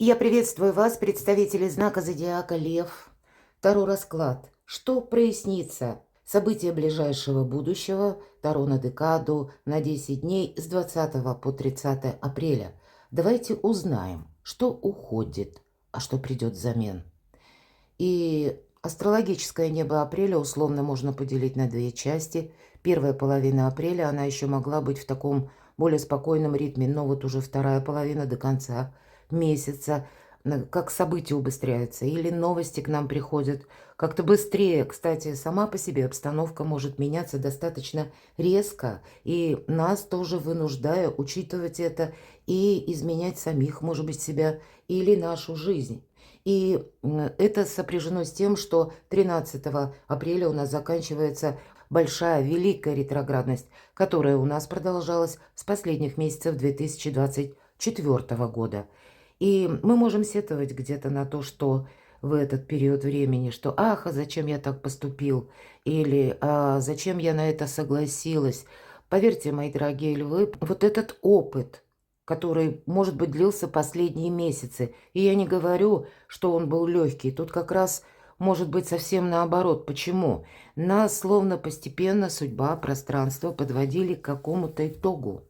Я приветствую вас, представители знака зодиака Лев. Таро расклад. Что прояснится? События ближайшего будущего. Таро на декаду на 10 дней с 20 по 30 апреля. Давайте узнаем, что уходит, а что придет взамен. И астрологическое небо апреля условно можно поделить на две части. Первая половина апреля, она еще могла быть в таком более спокойном ритме, но вот уже вторая половина до конца месяца, как события убыстряются, или новости к нам приходят как-то быстрее. Кстати, сама по себе обстановка может меняться достаточно резко, и нас тоже вынуждая учитывать это и изменять самих, может быть, себя или нашу жизнь. И это сопряжено с тем, что 13 апреля у нас заканчивается большая, великая ретроградность, которая у нас продолжалась с последних месяцев 2024 года. И мы можем сетовать где-то на то, что в этот период времени, что «ах, а зачем я так поступил?» или «а зачем я на это согласилась?» Поверьте, мои дорогие львы, вот этот опыт, который, может быть, длился последние месяцы, и я не говорю, что он был легкий, тут как раз может быть совсем наоборот. Почему? Нас словно постепенно судьба, пространство подводили к какому-то итогу.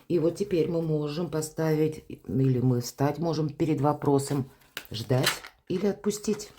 И вот теперь мы можем поставить, или мы встать можем перед вопросом ждать или отпустить.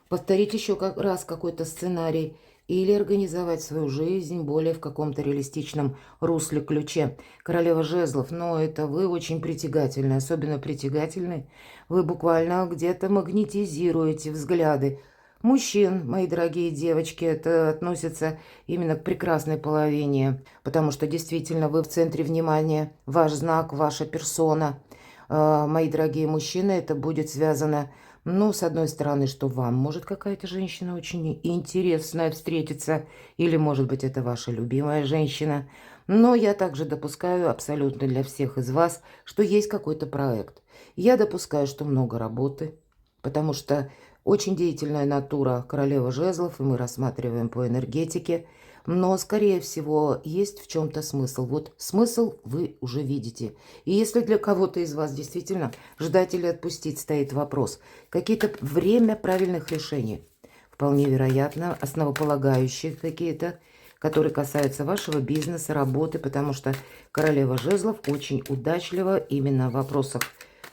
Повторить еще раз какой-то сценарий или организовать свою жизнь более в каком-то реалистичном русле, ключе. Королева жезлов, но это вы очень притягательны, особенно притягательны. Вы буквально где-то магнетизируете взгляды мужчин, мои дорогие девочки. Это относится именно к прекрасной половине, потому что действительно вы в центре внимания, ваш знак, ваша персона. Мои дорогие мужчины, это будет связано, ну, с одной стороны, что вам может какая-то женщина очень интересная встретиться, или, может быть, это ваша любимая женщина. Но я также допускаю абсолютно для всех из вас, что есть какой-то проект. Я допускаю, что много работы, потому что очень деятельная натура королева жезлов, и мы рассматриваем по энергетике. Но, скорее всего, есть в чем-то смысл. Вот смысл вы уже видите. И если для кого-то из вас действительно ждать или отпустить стоит вопрос, какие-то время правильных решений, вполне вероятно, основополагающие какие-то, которые касаются вашего бизнеса, работы, потому что королева жезлов очень удачлива именно в вопросах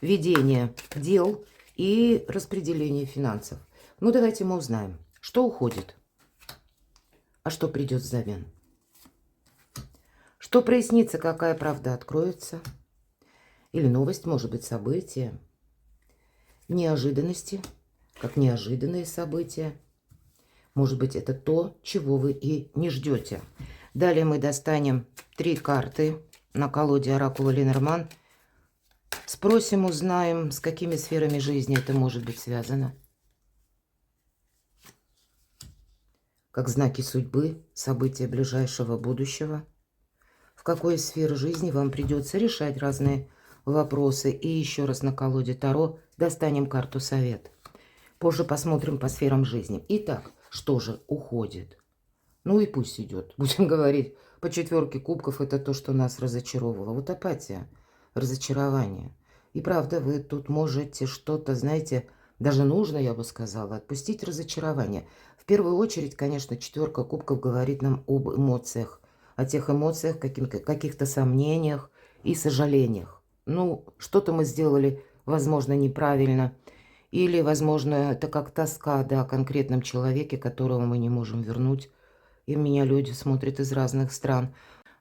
ведения дел и распределения финансов. Ну, давайте мы узнаем, что уходит, а что придет взамен. Что прояснится, какая правда откроется. Или новость, может быть, событие. Неожиданности, как неожиданные события. Может быть, это то, чего вы и не ждете. Далее мы достанем 3 карты на колоде оракула Ленорман. Спросим, узнаем, с какими сферами жизни это может быть связано. Как знаки судьбы, события ближайшего будущего. В какой сфере жизни вам придется решать разные вопросы. И еще раз на колоде Таро достанем карту совет. Позже посмотрим по сферам жизни. Итак, что же уходит? Ну и пусть идет. Будем говорить, по 4 кубков это то, что нас разочаровывало. Вот апатия, разочарование. И правда, вы тут можете что-то, знаете, даже нужно, я бы сказала, отпустить разочарование. В первую очередь, конечно, 4 кубков говорит нам об эмоциях. О тех эмоциях, каких-то сомнениях и сожалениях. Ну, что-то мы сделали, возможно, неправильно. Или, возможно, это как тоска, да, о конкретном человеке, которого мы не можем вернуть. И меня люди смотрят из разных стран.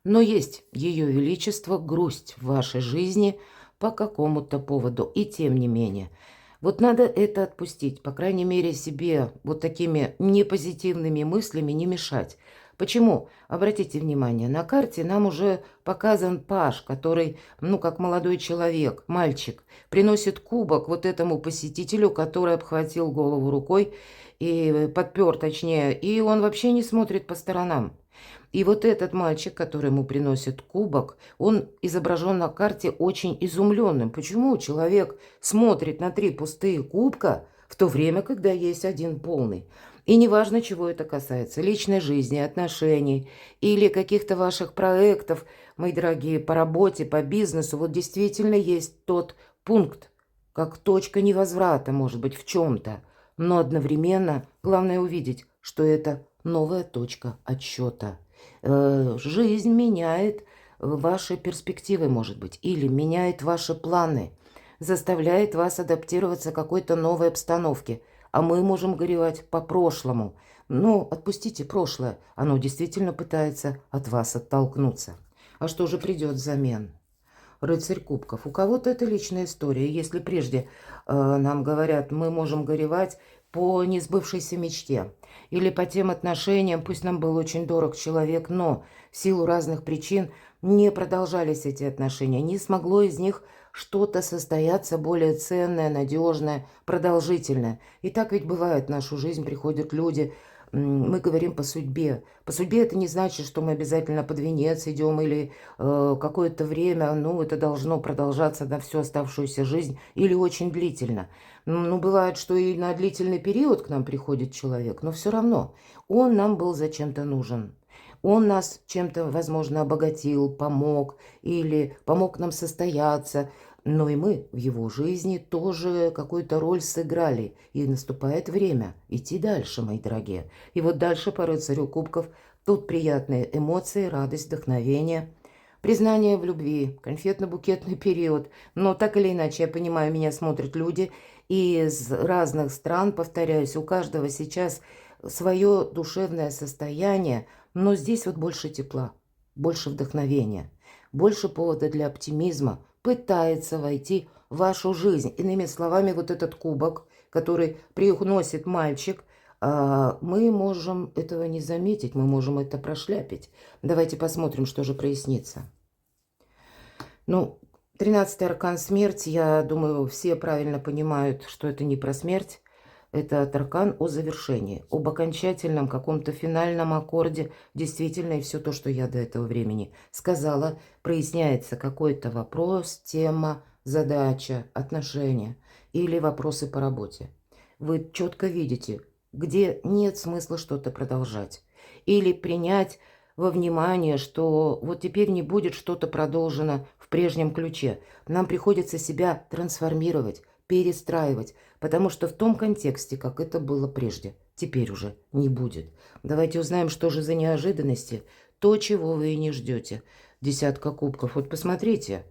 Но есть Ее Величество, грусть в вашей жизни по какому-то поводу. И тем не менее. Вот надо это отпустить. По крайней мере, себе вот такими непозитивными мыслями не мешать. Почему? Обратите внимание, на карте нам уже показан паж, который, ну, как молодой человек, мальчик, приносит кубок вот этому посетителю, который обхватил голову рукой и подпер, точнее, и он вообще не смотрит по сторонам. И вот этот мальчик, который ему приносит кубок, он изображен на карте очень изумленным. Почему человек смотрит на 3 пустые кубка, в то время, когда есть один полный? И неважно, чего это касается, личной жизни, отношений или каких-то ваших проектов, мои дорогие, по работе, по бизнесу, вот действительно есть тот пункт, как точка невозврата, может быть, в чем-то. Но одновременно главное увидеть, что это новая точка отсчета. Жизнь меняет ваши перспективы, может быть, или меняет ваши планы, заставляет вас адаптироваться к какой-то новой обстановке. А мы можем горевать по прошлому. Но отпустите прошлое, оно действительно пытается от вас оттолкнуться. А что же придет взамен? Рыцарь кубков. У кого-то это личная история. Если прежде нам говорят, мы можем горевать по несбывшейся мечте или по тем отношениям, пусть нам был очень дорог человек, но в силу разных причин не продолжались эти отношения, не смогло из них что-то состояться более ценное, надежное, продолжительное. И так ведь бывает, в нашу жизнь приходят люди, мы говорим по судьбе. По судьбе это не значит, что мы обязательно под венец идем или какое-то время, ну, это должно продолжаться на всю оставшуюся жизнь или очень длительно. Ну, бывает, что и на длительный период к нам приходит человек, но все равно он нам был зачем-то нужен. Он нас чем-то, возможно, обогатил, помог или помог нам состояться. Но и мы в его жизни тоже какую-то роль сыграли. И наступает время идти дальше, мои дорогие. И вот дальше по рыцарю кубков тут приятные эмоции, радость, вдохновение, признание в любви, конфетно-букетный период. Но так или иначе, я понимаю, меня смотрят люди из разных стран, повторяюсь, у каждого сейчас свое душевное состояние, но здесь вот больше тепла, больше вдохновения, больше повода для оптимизма, пытается войти в вашу жизнь. Иными словами, вот этот кубок, который приносит мальчик, мы можем этого не заметить, мы можем это прошляпить. Давайте посмотрим, что же прояснится. Ну, 13-й аркан смерть, я думаю, все правильно понимают, что это не про смерть. Это аркан о завершении, об окончательном каком-то финальном аккорде. Действительно, и все то, что я до этого времени сказала, проясняется какой-то вопрос, тема, задача, отношения или вопросы по работе. Вы четко видите, где нет смысла что-то продолжать. Или принять во внимание, что вот теперь не будет что-то продолжено в прежнем ключе. Нам приходится себя трансформировать, перестраивать, потому что в том контексте, как это было прежде, теперь уже не будет. Давайте узнаем, что же за неожиданности, то, чего вы и не ждете. Десятка кубков. Вот посмотрите,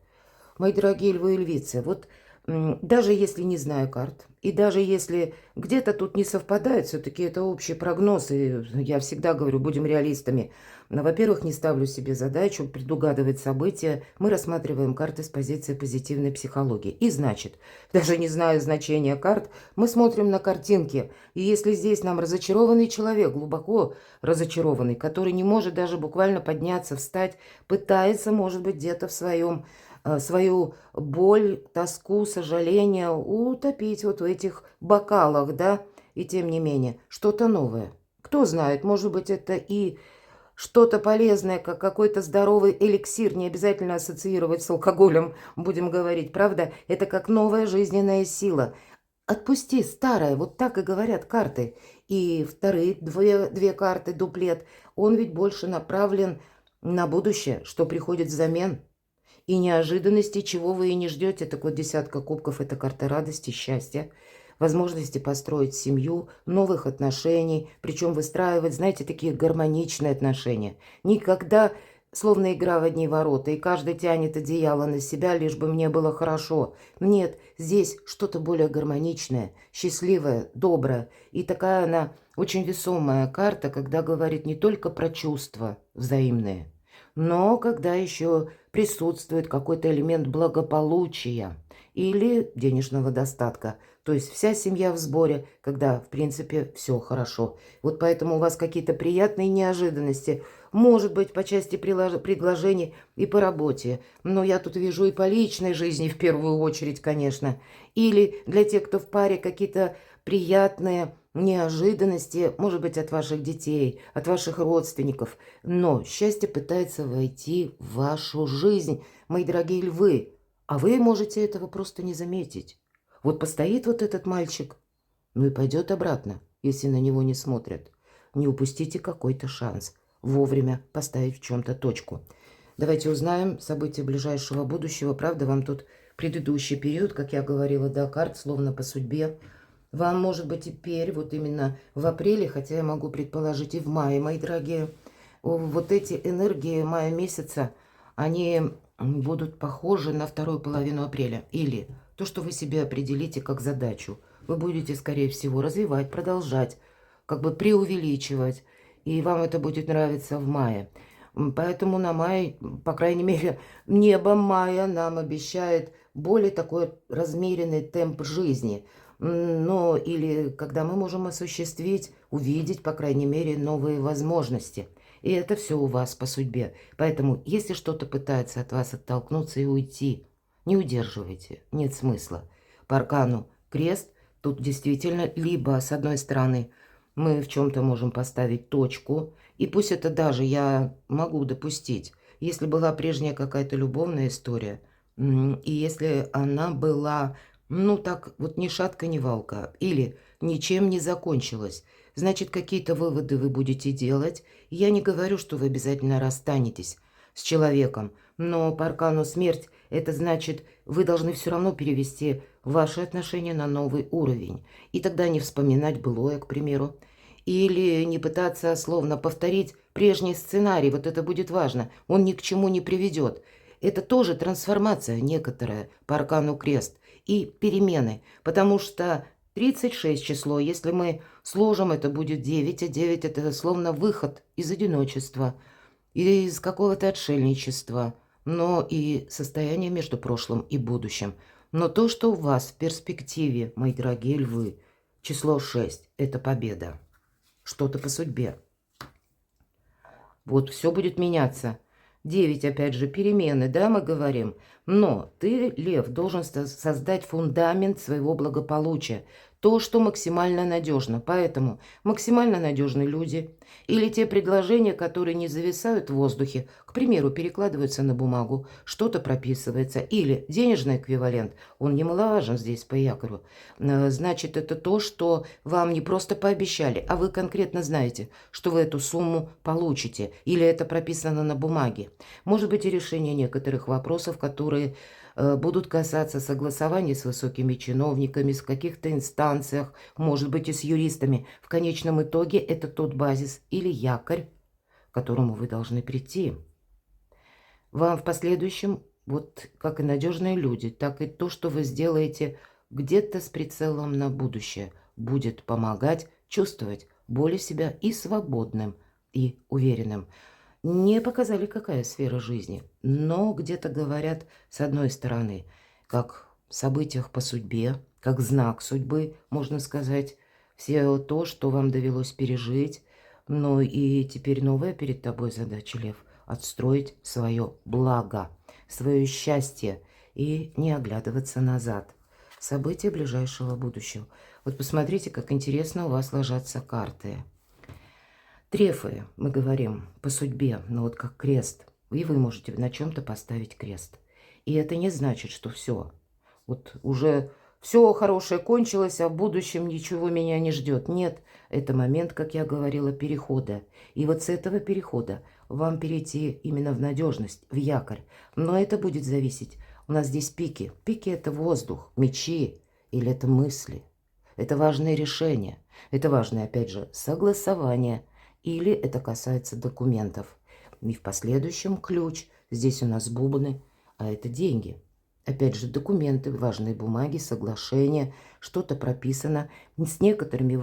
мои дорогие львы и львицы, вот даже если не знаю карт, и даже если где-то тут не совпадает, все-таки это общий прогноз, и я всегда говорю, будем реалистами. Но, во-первых, не ставлю себе задачу предугадывать события. Мы рассматриваем карты с позиции позитивной психологии. И значит, даже не зная значения карт, мы смотрим на картинки. И если здесь нам разочарованный человек, глубоко разочарованный, который не может даже буквально подняться, встать, пытается, может быть, где-то в свою боль, тоску, сожаление утопить вот в этих бокалах, да, и тем не менее, что-то новое. Кто знает, может быть, это и что-то полезное, как какой-то здоровый эликсир, не обязательно ассоциировать с алкоголем, будем говорить, правда? Это как новая жизненная сила. Отпусти старое, вот так и говорят карты. И вторые две карты, дуплет, он ведь больше направлен на будущее, что приходит взамен. И неожиданности, чего вы и не ждете. Так вот, десятка кубков – это карта радости, счастья, возможности построить семью, новых отношений, причем выстраивать, знаете, такие гармоничные отношения. Никогда словно игра в одни ворота, и каждый тянет одеяло на себя, лишь бы мне было хорошо. Нет, здесь что-то более гармоничное, счастливое, доброе. И такая она очень весомая карта, когда говорит не только про чувства взаимные, но когда еще присутствует какой-то элемент благополучия или денежного достатка. То есть вся семья в сборе, когда, в принципе, все хорошо. Вот поэтому у вас какие-то приятные неожиданности. Может быть, по части предложений и по работе. Но я тут вижу и по личной жизни в первую очередь, конечно. Или для тех, кто в паре, какие-то приятные неожиданности, может быть, от ваших детей, от ваших родственников. Но счастье пытается войти в вашу жизнь, мои дорогие львы. А вы можете этого просто не заметить. Вот постоит вот этот мальчик, ну и пойдет обратно, если на него не смотрят. Не упустите какой-то шанс вовремя поставить в чем-то точку. Давайте узнаем события ближайшего будущего. Правда, вам тут предыдущий период, как я говорила, да, карт словно по судьбе. Вам, может быть, теперь, вот именно в апреле, хотя я могу предположить и в мае, мои дорогие, вот эти энергии мая месяца, они будут похожи на вторую половину апреля. Или то, что вы себе определите как задачу, вы будете, скорее всего, развивать, продолжать, как бы преувеличивать, и вам это будет нравиться в мае. Поэтому на май, по крайней мере, небо мая нам обещает более такой размеренный темп жизни. Но или когда мы можем осуществить, увидеть, по крайней мере, новые возможности. И это все у вас по судьбе. Поэтому, если что-то пытается от вас оттолкнуться и уйти, не удерживайте, нет смысла. По аркану крест, тут действительно, либо, с одной стороны, мы в чем-то можем поставить точку, и пусть это даже я могу допустить, если была прежняя какая-то любовная история, и если она была, ну так, вот ни шатка, ни валка, или ничем не закончилась, значит, какие-то выводы вы будете делать. Я не говорю, что вы обязательно расстанетесь с человеком, но по аркану смерть это значит, вы должны все равно перевести ваши отношения на новый уровень. И тогда не вспоминать былое, к примеру. Или не пытаться словно повторить прежний сценарий. Вот это будет важно. Он ни к чему не приведет. Это тоже трансформация некоторая по аркану крест. И перемены. Потому что 36 число, если мы сложим, это будет 9. А 9 это словно выход из одиночества. Из какого-то отшельничества. Но и состояние между прошлым и будущим. Но то, что у вас в перспективе, мои дорогие львы, число 6, это победа. Что-то по судьбе. Вот все будет меняться. 9, опять же, перемены, да, мы говорим. Но ты, лев, должен создать фундамент своего благополучия. То, что максимально надежно. Поэтому максимально надежные люди или те предложения, которые не зависают в воздухе, к примеру, перекладываются на бумагу, что-то прописывается, или денежный эквивалент, он немаловажен здесь по якорю. Значит, это то, что вам не просто пообещали, а вы конкретно знаете, что вы эту сумму получите, или это прописано на бумаге. Может быть и решение некоторых вопросов, которые будут касаться согласования с высокими чиновниками, с каких-то инстанциях, может быть и с юристами. В конечном итоге это тот базис или якорь, к которому вы должны прийти. Вам в последующем, вот как и надежные люди, так и то, что вы сделаете где-то с прицелом на будущее, будет помогать чувствовать более себя и свободным, и уверенным. Не показали, какая сфера жизни, но где-то говорят, с одной стороны, как в событиях по судьбе, как знак судьбы, можно сказать, все то, что вам довелось пережить, но и теперь новая перед тобой задача, лев, отстроить свое благо, свое счастье и не оглядываться назад. События ближайшего будущего. Вот посмотрите, как интересно у вас ложатся карты. Трефы, мы говорим, по судьбе, но вот как крест. И вы можете на чем-то поставить крест. И это не значит, что все. Вот уже все хорошее кончилось, а в будущем ничего меня не ждет. Нет, это момент, как я говорила, перехода. И вот с этого перехода вам перейти именно в надежность, в якорь. Но это будет зависеть. У нас здесь пики. Пики – это воздух, мечи или это мысли. Это важные решения. Это важное, опять же, согласование. Или это касается документов. И в последующем ключ. Здесь у нас бубны, а это деньги. Опять же, документы, важные бумаги, соглашения, что-то прописано. С некоторыми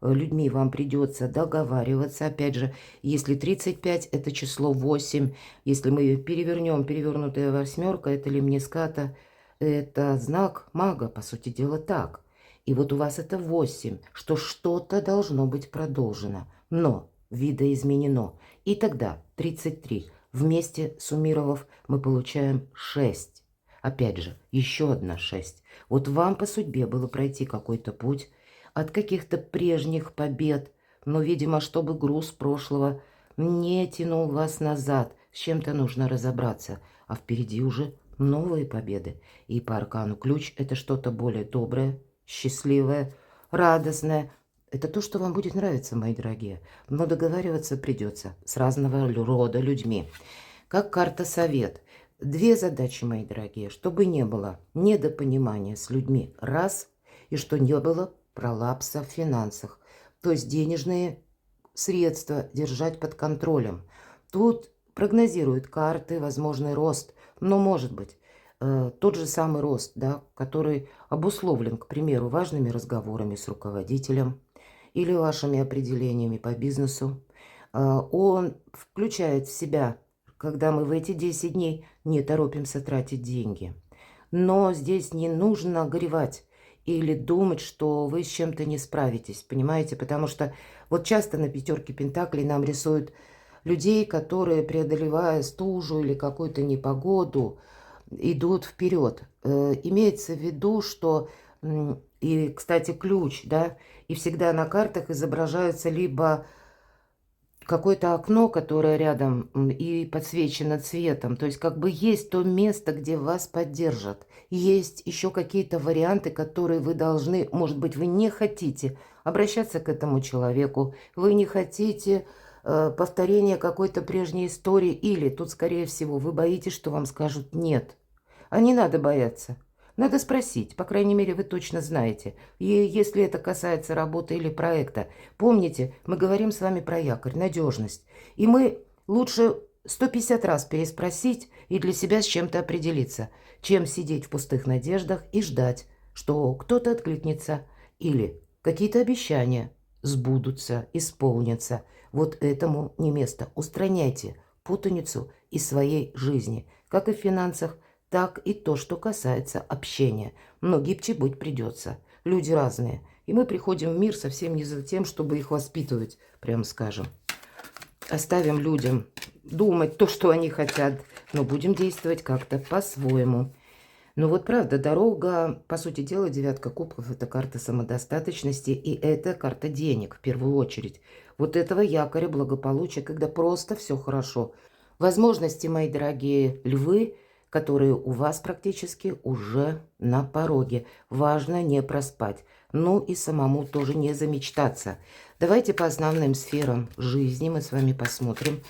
людьми вам придется договариваться. Опять же, если 35 – это число 8. Если мы перевернем, перевернутая восьмерка, это лимниската, это знак мага, по сути дела, так. И вот у вас это 8, что что-то должно быть продолжено. Но видоизменено. И тогда 33. Вместе суммировав, мы получаем 6. Опять же, еще одна 6. Вот вам по судьбе было пройти какой-то путь от каких-то прежних побед, но, видимо, чтобы груз прошлого не тянул вас назад, с чем-то нужно разобраться, а впереди уже новые победы. И по аркану ключ – это что-то более доброе, счастливое, радостное. Это то, что вам будет нравиться, мои дорогие. Но договариваться придется с разного рода людьми. Как карта совет. две задачи, мои дорогие, чтобы не было недопонимания с людьми, раз, и что не было пролапса в финансах. То есть денежные средства держать под контролем. Тут прогнозируют карты возможный рост, но может быть тот же самый рост, да, который обусловлен, к примеру, важными разговорами с руководителем или вашими определениями по бизнесу. Он включает в себя, когда мы в эти 10 дней не торопимся тратить деньги. Но здесь не нужно горевать или думать, что вы с чем-то не справитесь, понимаете? Потому что вот часто на пятерке пентаклей нам рисуют людей, которые, преодолевая стужу или какую-то непогоду, идут вперед. Имеется в виду, что, и, кстати, ключ, да, и всегда на картах изображается либо какое-то окно, которое рядом и подсвечено цветом. То есть как бы есть то место, где вас поддержат. Есть еще какие-то варианты, которые вы должны, может быть, вы не хотите обращаться к этому человеку, вы не хотите повторения какой-то прежней истории, или тут, скорее всего, вы боитесь, что вам скажут «нет». А не надо бояться. Надо спросить, по крайней мере, вы точно знаете. И если это касается работы или проекта, помните, мы говорим с вами про якорь, надежность. И мы лучше 150 раз переспросить и для себя с чем-то определиться, чем сидеть в пустых надеждах и ждать, что кто-то откликнется или какие-то обещания сбудутся, исполнятся. Вот этому не место. Устраняйте путаницу из своей жизни, как и в финансах, так и то, что касается общения. Но гибче быть придется. Люди разные. И мы приходим в мир совсем не за тем, чтобы их воспитывать, прямо скажем. Оставим людям думать то, что они хотят, но будем действовать как-то по-своему. Но вот правда, дорога, по сути дела, девятка кубков – это карта самодостаточности, и это карта денег в первую очередь. Вот этого якоря благополучия, когда просто все хорошо. Возможности, мои дорогие львы, которые у вас практически уже на пороге. Важно не проспать. Ну и самому тоже не замечтаться. Давайте по основным сферам жизни мы с вами посмотрим.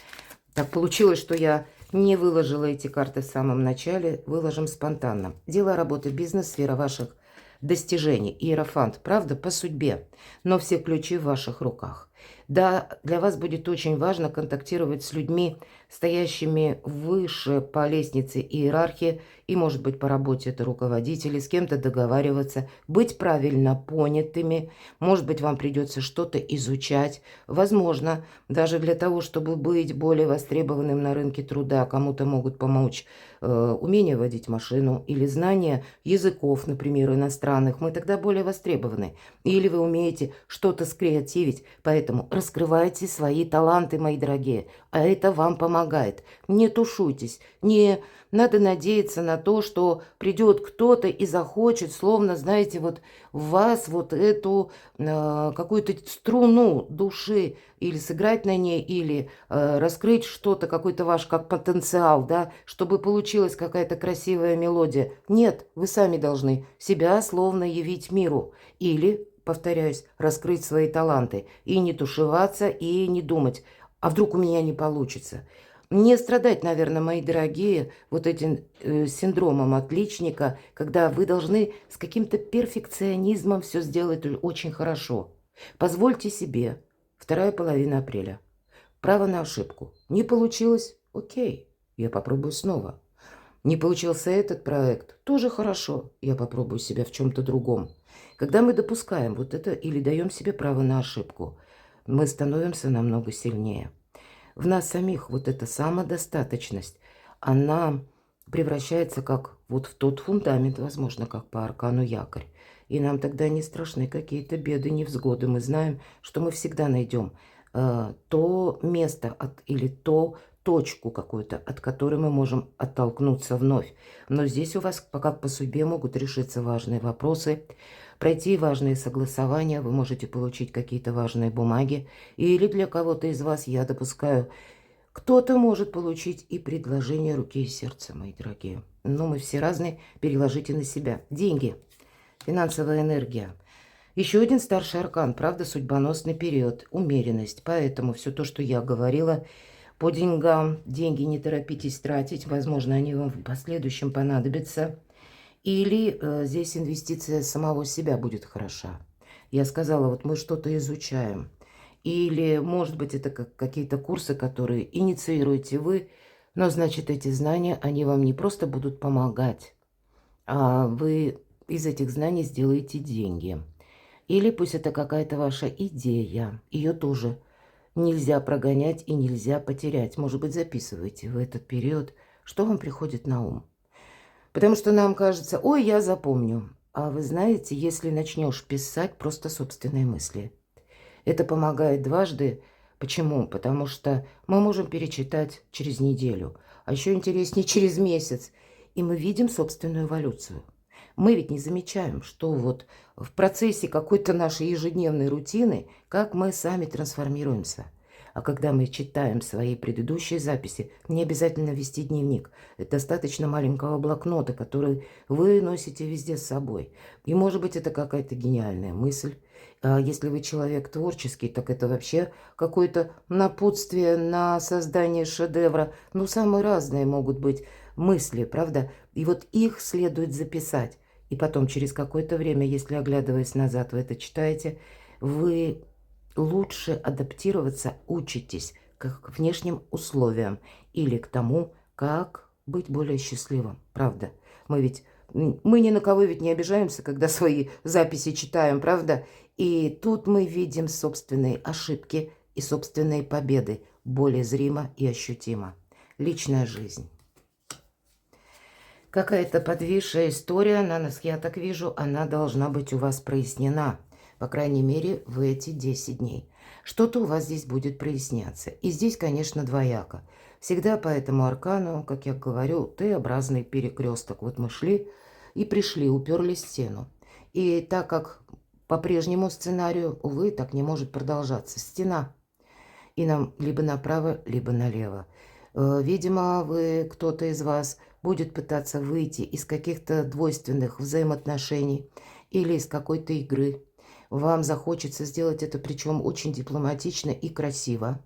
Так получилось, что я не выложила эти карты в самом начале. Выложим спонтанно. Дело, работы, бизнес, сфера ваших достижений. Иерофант, правда, по судьбе. Но все ключи в ваших руках. Да, для вас будет очень важно контактировать с людьми, стоящими выше по лестнице иерархии, и, может быть, по работе это руководители, с кем-то договариваться, быть правильно понятыми. Может быть, вам придется что-то изучать. Возможно, даже для того, чтобы быть более востребованным на рынке труда, кому-то могут помочь умение водить машину или знание языков, например, иностранных. Мы тогда более востребованы. Или вы умеете что-то скреативить, поэтому раскрывайте свои таланты, мои дорогие, а это вам помогает. Не тушуйтесь, не надо надеяться на то, что придет кто-то и захочет, словно, знаете, вот в вас вот эту какую-то струну души или сыграть на ней, или раскрыть что-то, какой-то ваш как потенциал, да, чтобы получилась какая-то красивая мелодия. Нет, вы сами должны себя словно явить миру. Или, повторяюсь, раскрыть свои таланты. И не тушеваться, и не думать, а вдруг у меня не получится. Не страдать, наверное, мои дорогие, вот этим синдромом отличника, когда вы должны с каким-то перфекционизмом все сделать очень хорошо. Позвольте себе. Вторая половина апреля. Право на ошибку. Не получилось? Окей, я попробую снова. Не получился этот проект? Тоже хорошо, я попробую себя в чем-то другом. Когда мы допускаем вот это или даем себе право на ошибку, мы становимся намного сильнее. В нас самих вот эта самодостаточность, она превращается как вот в тот фундамент, возможно, как по аркану якорь. И нам тогда не страшны какие-то беды, невзгоды. Мы знаем, что мы всегда найдем то место или то точку какую-то, от которой мы можем оттолкнуться вновь. Но здесь у вас пока по судьбе могут решиться важные вопросы, пройти важные согласования, вы можете получить какие-то важные бумаги, или для кого-то из вас, я допускаю, кто-то может получить и предложение руки и сердца, мои дорогие. Но мы все разные, переложите на себя. Деньги, финансовая энергия. Еще один старший аркан, правда, судьбоносный период, умеренность. Поэтому все то, что я говорила, По деньгам. Деньги не торопитесь тратить. Возможно, они вам в последующем понадобятся. Или здесь инвестиция самого себя будет хороша. Я сказала, вот мы что-то изучаем. Или, может быть, это какие-то курсы, которые инициируете вы, но, значит, эти знания, они вам не просто будут помогать, а вы из этих знаний сделаете деньги. Или пусть это какая-то ваша идея, ее тоже нельзя прогонять и нельзя потерять. Может быть, записывайте в этот период, что вам приходит на ум. Потому что нам кажется, ой, я запомню. А вы знаете, если начнешь писать просто собственные мысли, это помогает дважды. Почему? Потому что мы можем перечитать через неделю, а еще интереснее через месяц. И мы видим собственную эволюцию. Мы ведь не замечаем, что вот в процессе какой-то нашей ежедневной рутины, как мы сами трансформируемся. А когда мы читаем свои предыдущие записи, не обязательно вести дневник. Это достаточно маленького блокнота, который вы носите везде с собой. И, может быть, это какая-то гениальная мысль. А если вы человек творческий, так это вообще какое-то напутствие на создание шедевра. Ну, самые разные могут быть мысли, правда? И вот их следует записать. И потом, через какое-то время, если, оглядываясь назад, вы это читаете, вы лучше адаптироваться учитесь к внешним условиям или к тому, как быть более счастливым. Правда? Мы ни на кого ведь не обижаемся, когда свои записи читаем, правда? И тут мы видим собственные ошибки и собственные победы более зримо и ощутимо. Личная жизнь. Какая-то подвисшая история на нас, я так вижу, она должна быть у вас прояснена. По крайней мере, в эти 10 дней. Что-то у вас здесь будет проясняться. И здесь, конечно, двояко. Всегда по этому аркану, как я говорю, Т-образный перекресток. Вот мы шли и пришли, уперлись в стену. И так как по прежнему сценарию, увы, так не может продолжаться. Стена. И нам либо направо, либо налево. Видимо, кто-то из вас будет пытаться выйти из каких-то двойственных взаимоотношений или из какой-то игры. Вам захочется сделать это, причем очень дипломатично и красиво.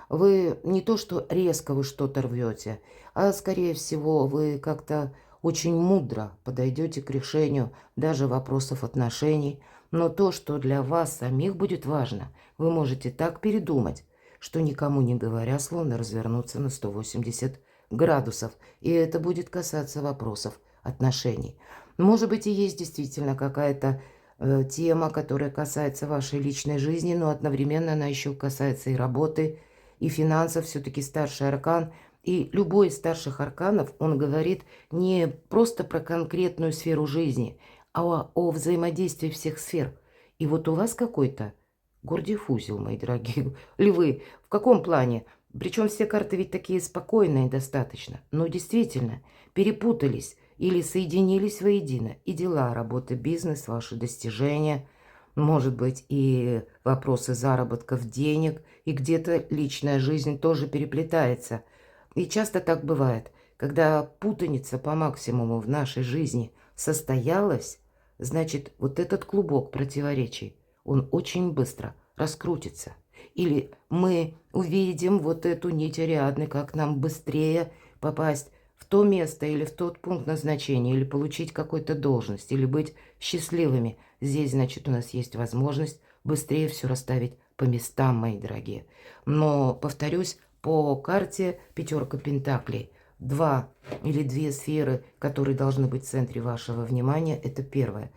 Вы не то, что резко вы что-то рвете, а, скорее всего, вы как-то очень мудро подойдете к решению даже вопросов отношений. Но то, что для вас самих будет важно, вы можете так передумать, что никому не говоря, словно развернуться на 180 градусов. И это будет касаться вопросов отношений. Может быть, и есть действительно какая-то тема, которая касается вашей личной жизни, но одновременно она еще касается и работы, и финансов. Все-таки старший аркан. И любой из старших арканов, он говорит не просто про конкретную сферу жизни, а о взаимодействии всех сфер. И вот у вас какой-то Гордиев узел, мои дорогие львы. В каком плане? Причем все карты ведь такие спокойные достаточно. Но действительно, перепутались или соединились воедино. И дела, работа, бизнес, ваши достижения, может быть, и вопросы заработков денег, и где-то личная жизнь тоже переплетается. И часто так бывает, когда путаница по максимуму в нашей жизни состоялась, значит, вот этот клубок противоречий, он очень быстро раскрутится. Или мы увидим вот эту нить Ариадны, как нам быстрее попасть в то место или в тот пункт назначения, или получить какую-то должность, или быть счастливыми. Здесь, значит, у нас есть возможность быстрее все расставить по местам, мои дорогие. Но, повторюсь, по карте пятерка пентаклей. Две сферы, которые должны быть в центре вашего внимания, это первое.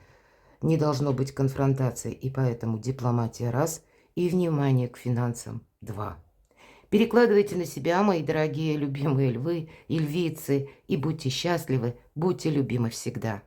Не должно быть конфронтации, и поэтому дипломатия раз, и внимание к финансам два. Перекладывайте на себя, мои дорогие любимые львы и львицы, и будьте счастливы, будьте любимы всегда.